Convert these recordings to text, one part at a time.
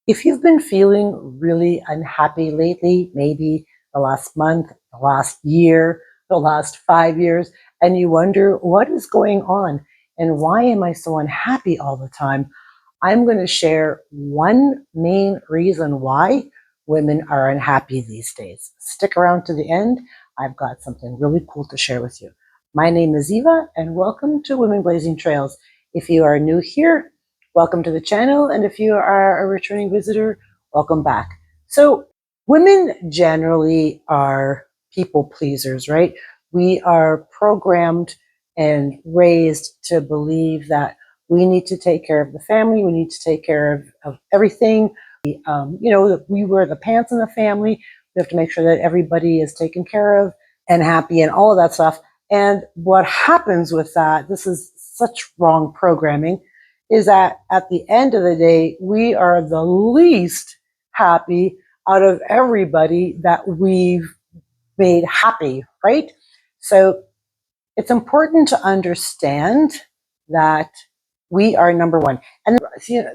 If you've been feeling really unhappy lately, maybe the last month, the last year, the last 5 years, and you wonder what is going on and why am I so unhappy all the time, I'm going to share one main reason why women are unhappy these days. Stick around to the end. I've got something really cool to share with you. My name is Eva, and welcome to Women Blazing Trails. If you are new here, welcome to the channel, and if you are a returning visitor, welcome back. So women generally are people pleasers, right? We are programmed and raised to believe that we need to take care of the family, we need to take care of everything. That we wear the pants in the family. We have to make sure that everybody is taken care of and happy and all of that stuff. And what happens with that, this is such wrong programming, is that at the end of the day, we are the least happy out of everybody that we've made happy, right? So it's important to understand that we are number one. And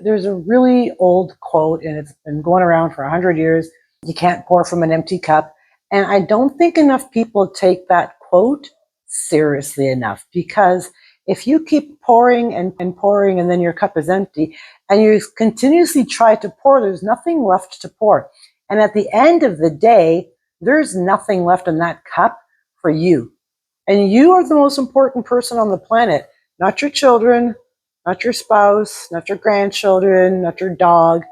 there's a really old quote, and it's been going around for 100 years. You can't pour from an empty cup. And I don't think enough people take that quote seriously enough, because if you keep pouring and pouring and then your cup is empty and you continuously try to pour, there's nothing left to pour. And at the end of the day, there's nothing left in that cup for you. And you are the most important person on the planet, not your children, not your spouse, not your grandchildren, not your dog.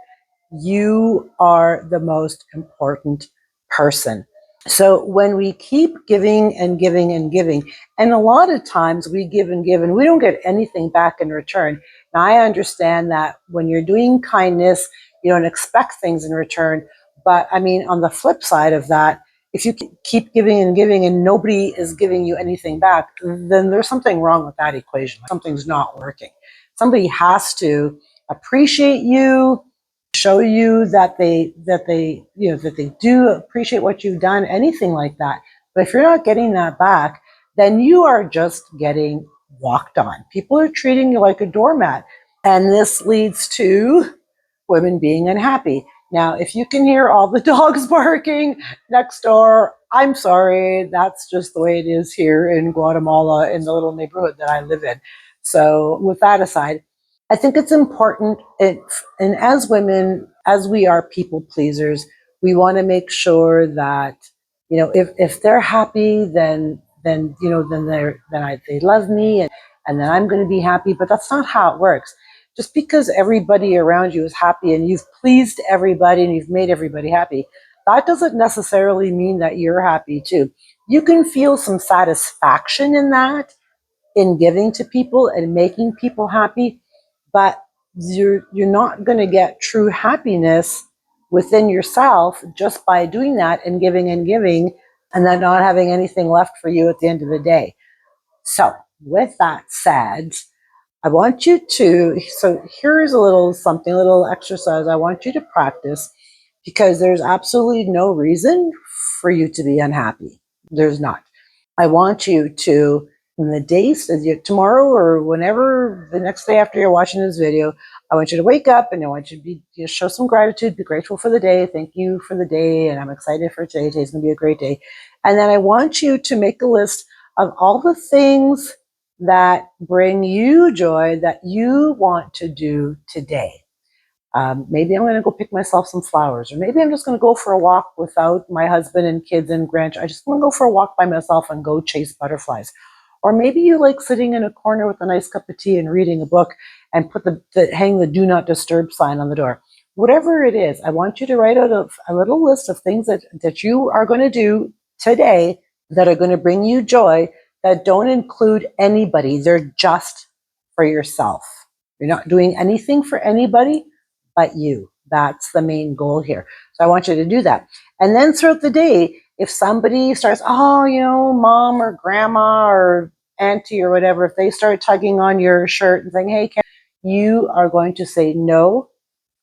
You are the most important person. So when we keep giving and giving and giving, and a lot of times we give and give and we don't get anything back in return. Now, I understand that when you're doing kindness, you don't expect things in return. But I mean, on the flip side of that, if you keep giving and giving and nobody is giving you anything back, then there's something wrong with that equation. Something's not working. Somebody has to appreciate you, show you that they do appreciate what you've done, anything like that. But if you're not getting that back, then you are just getting walked on. People are treating you like a doormat. And this leads to women being unhappy. Now, if you can hear all the dogs barking next door, I'm sorry. That's just the way it is here in Guatemala, in the little neighborhood that I live in. So with that aside, I think it's important, and as women, as we are people pleasers, we want to make sure that, if they're happy, then they love me, and then I'm going to be happy. But that's not how it works. Just because everybody around you is happy and you've pleased everybody and you've made everybody happy, that doesn't necessarily mean that you're happy too. You can feel some satisfaction in that, in giving to people and making people happy, but you're not going to get true happiness within yourself just by doing that and giving and then not having anything left for you at the end of the day. So with that said, I want you to, so here's a little exercise I want you to practice, because there's absolutely no reason for you to be unhappy. There's not. I want you to, in the days, tomorrow or whenever, the next day after you're watching this video, I want you to wake up and I want you to show some gratitude, be grateful for the day, thank you for the day, and I'm excited for today. Today's going to be a great day. And then I want you to make a list of all the things that bring you joy that you want to do today. Maybe I'm going to go pick myself some flowers, or maybe I'm just going to go for a walk without my husband and kids and grandchildren. I just want to go for a walk by myself and go chase butterflies. Or maybe you like sitting in a corner with a nice cup of tea and reading a book and hang the do not disturb sign on the door. Whatever it is, I want you to write out a little list of things that you are going to do today that are going to bring you joy, that don't include anybody. They're just for yourself. You're not doing anything for anybody but you. That's the main goal here. So I want you to do that. And then throughout the day, if somebody starts, mom or grandma or auntie or whatever, if they start tugging on your shirt and saying, hey, you are going to say, no,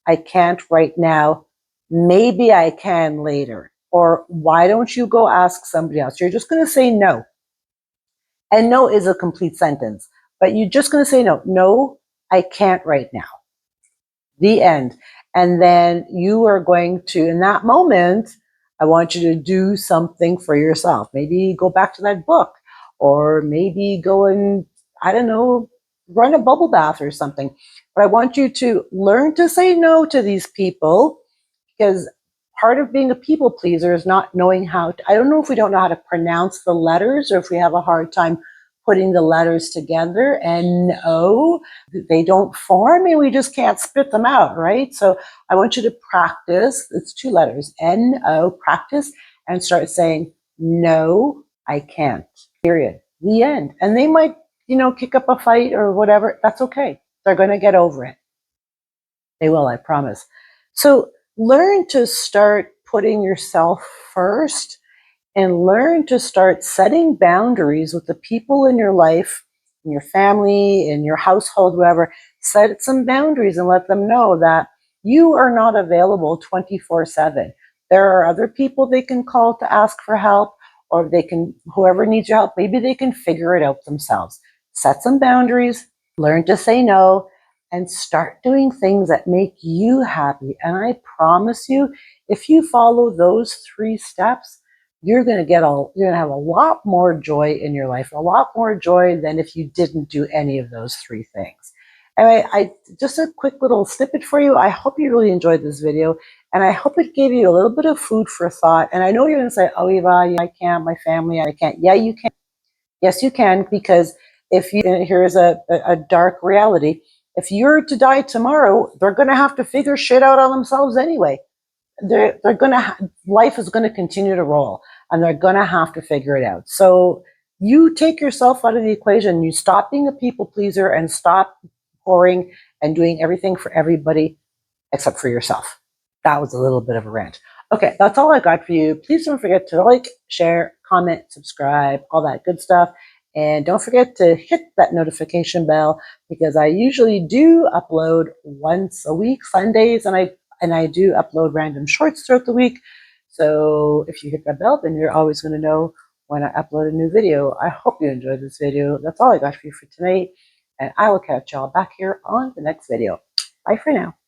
I can't right now. Maybe I can later. Or why don't you go ask somebody else? You're just going to say no. And no is a complete sentence, but you're just going to say no. No, I can't right now. The end. And then you are going to, in that moment, I want you to do something for yourself. Maybe go back to that book, or maybe go and, I don't know, run a bubble bath or something. But I want you to learn to say no to these people, because part of being a people pleaser is not knowing how to, I don't know if we don't know how to pronounce the letters, or if we have a hard time putting the letters together. N-O, they don't form and we just can't spit them out, right? So I want you to practice. It's 2 letters, N-O, practice, and start saying, no, I can't, period, the end. And they might, kick up a fight or whatever. That's okay. They're going to get over it. They will, I promise. So learn to start putting yourself first, and learn to start setting boundaries with the people in your life, in your family, in your household, whoever. Set some boundaries and let them know that you are not available 24/7. There are other people they can call to ask for help, or they can, whoever needs your help, maybe they can figure it out themselves. Set some boundaries, learn to say no, and start doing things that make you happy. And I promise you, if you follow those 3 steps, you're going to have a lot more joy in your life, a lot more joy than if you didn't do any of those 3 things. Anyway, I just a quick little snippet for you. I hope you really enjoyed this video, and I hope it gave you a little bit of food for thought. And I know you're going to say, oh, Eva, I can't, my family, I can't. Yeah, you can. Yes, you can, because if you, here's a dark reality. If you're to die tomorrow, they're going to have to figure shit out on themselves anyway. They're going to, life is going to continue to roll, and they're going to have to figure it out. So you take yourself out of the equation. You stop being a people pleaser and stop pouring and doing everything for everybody except for yourself. That was a little bit of a rant. Okay, that's all I got for you. Please don't forget to like, share, comment, subscribe, all that good stuff. And don't forget to hit that notification bell, because I usually do upload once a week, Sundays, and I do upload random shorts throughout the week. So if you hit that bell, then you're always going to know when I upload a new video. I hope you enjoyed this video. That's all I got for you for tonight, and I will catch y'all back here on the next video. Bye for now.